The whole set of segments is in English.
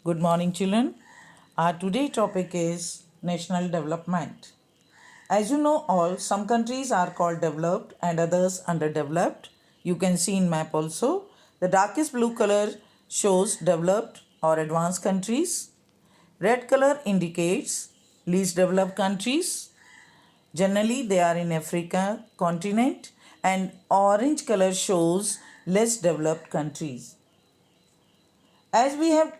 Good morning, children. Our today topic is national development. As you know all, some countries are called developed and others underdeveloped. You can see in map also. The darkest blue color shows developed or advanced countries. Red color indicates least developed countries. Generally, they are in Africa continent, and orange color shows less developed countries. As we have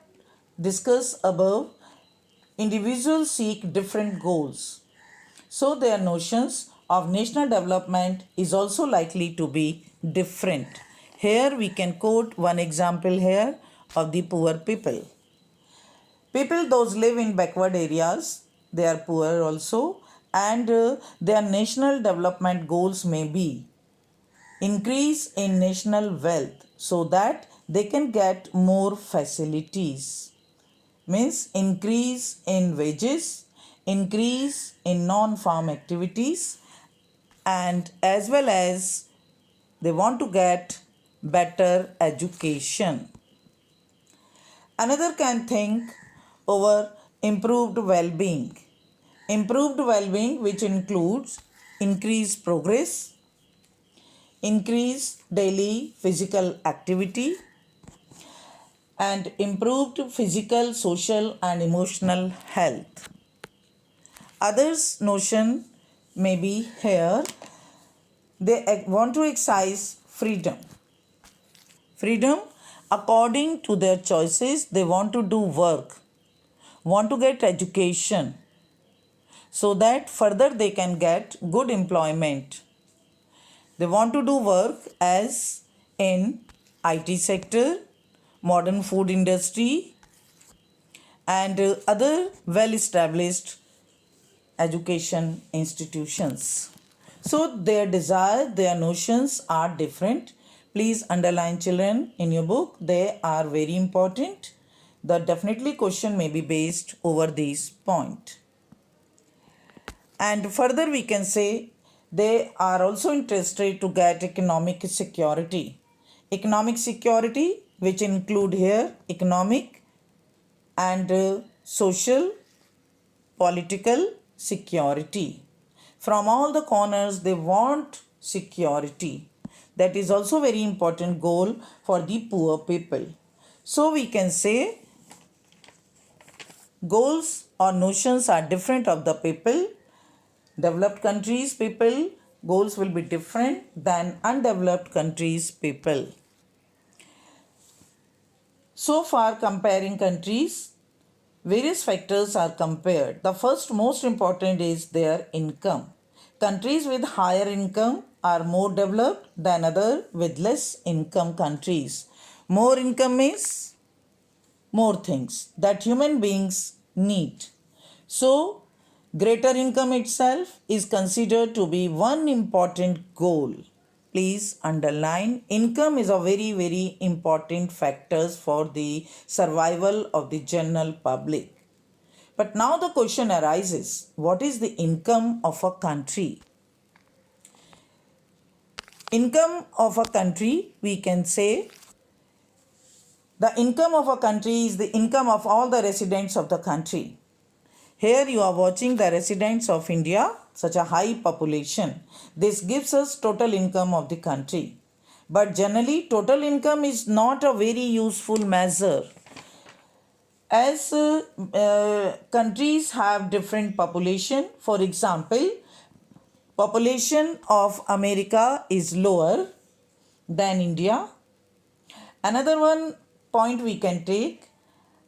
discussed above, individuals seek different goals. So their notions of national development is also likely to be different. Here we can quote one example here of the poor people. People those live in backward areas, they are poor also, and their national development goals may be increase in national wealth so that they can get more facilities, means increase in wages, increase in non-farm activities, and as well as they want to get better education. Another can think over improved well-being. Improved well-being, which includes increased progress, increased daily physical activity, and improved physical, social, and emotional health. Others' notion may be here they want to exercise freedom. Freedom according to their choices, they want to do work, want to get education so that further they can get good employment. They want to do work as in IT sector, modern food industry, and other well established education institutions. So their desire, their notions are different. Please underline, children, in your book. They are very important. The definitely question may be based over this point. And further we can say they are also interested to get economic security. Economic security, which include here economic and social, political security. From all the corners they want security. That is also very important goal for the poor people. So we can say goals or notions are different of the people. Developed countries people goals will be different than undeveloped countries people. So far comparing countries, various factors are compared. The first most important is their income. Countries with higher income are more developed than other with less income countries. More income means more things that human beings need. So greater income itself is considered to be one important goal. Please underline, income is a very important factors for the survival of the general public. But now the question arises, what is the income of a country? Income of a country, we can say, the income of a country is the income of all the residents of the country. Here you are watching the residents of India, such a high population. This gives us total income of the country. But generally, total income is not a very useful measure. As countries have different population, for example, population of America is lower than India. Another one point we can take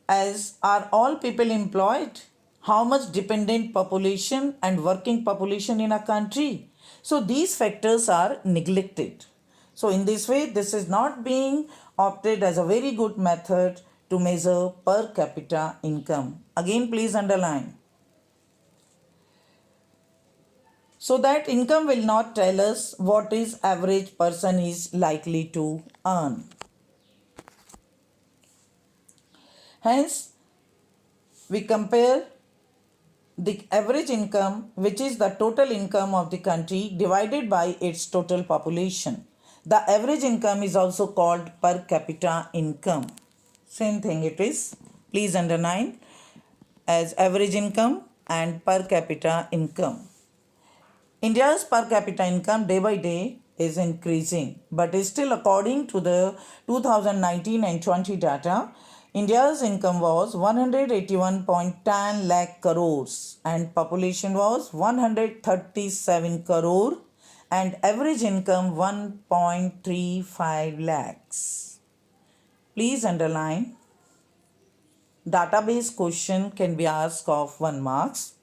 as are all people employed? How much dependent population and working population in a country? So these factors are neglected. So in this way, this is not being opted as a very good method to measure per capita income. Again, please underline. So that income will not tell us what is average person is likely to earn. Hence, we compare the average income, which is the total income of the country divided by its total population. The average income is also called per capita income. Same thing it is. Please underline as average income and per capita income. India's per capita income day by day is increasing, but is still according to the 2019 and 20 data, India's income was 181.10 lakh crores and population was 137 crore and average income 1.35 lakhs. Please underline database question can be asked of 1 marks.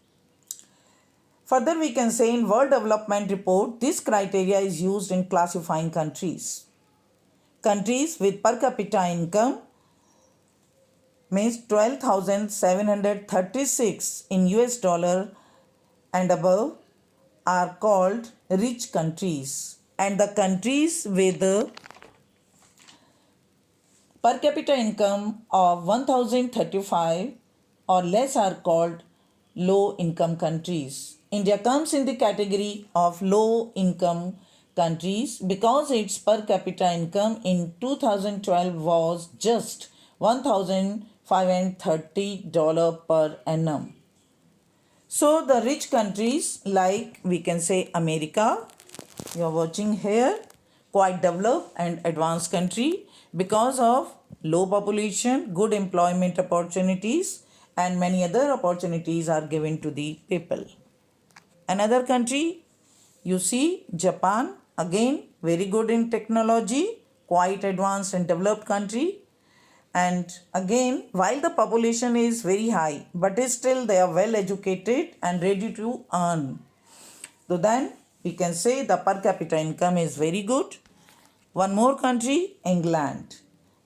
Further, we can say in World Development Report, this criteria is used in classifying countries. Countries with per capita income means 12,736 in US dollar and above are called rich countries, and the countries with per capita income of 1035 or less are called low income countries. India comes in the category of low income countries because its per capita income in 2012 was just $1,530 per annum. So the rich countries like we can say America, you are watching here, quite developed and advanced country because of low population, good employment opportunities and many other opportunities are given to the people. Another country, you see Japan, again very good in technology, quite advanced and developed country. And again, while the population is very high, but still they are well educated and ready to earn. So then we can say the per capita income is very good. One more country, England.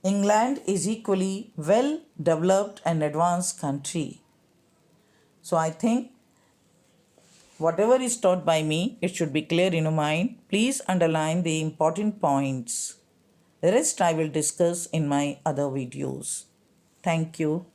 England is equally well developed and advanced country. So I think whatever is taught by me, it should be clear in your mind. Please underline the important points. The rest I will discuss in my other videos. Thank you.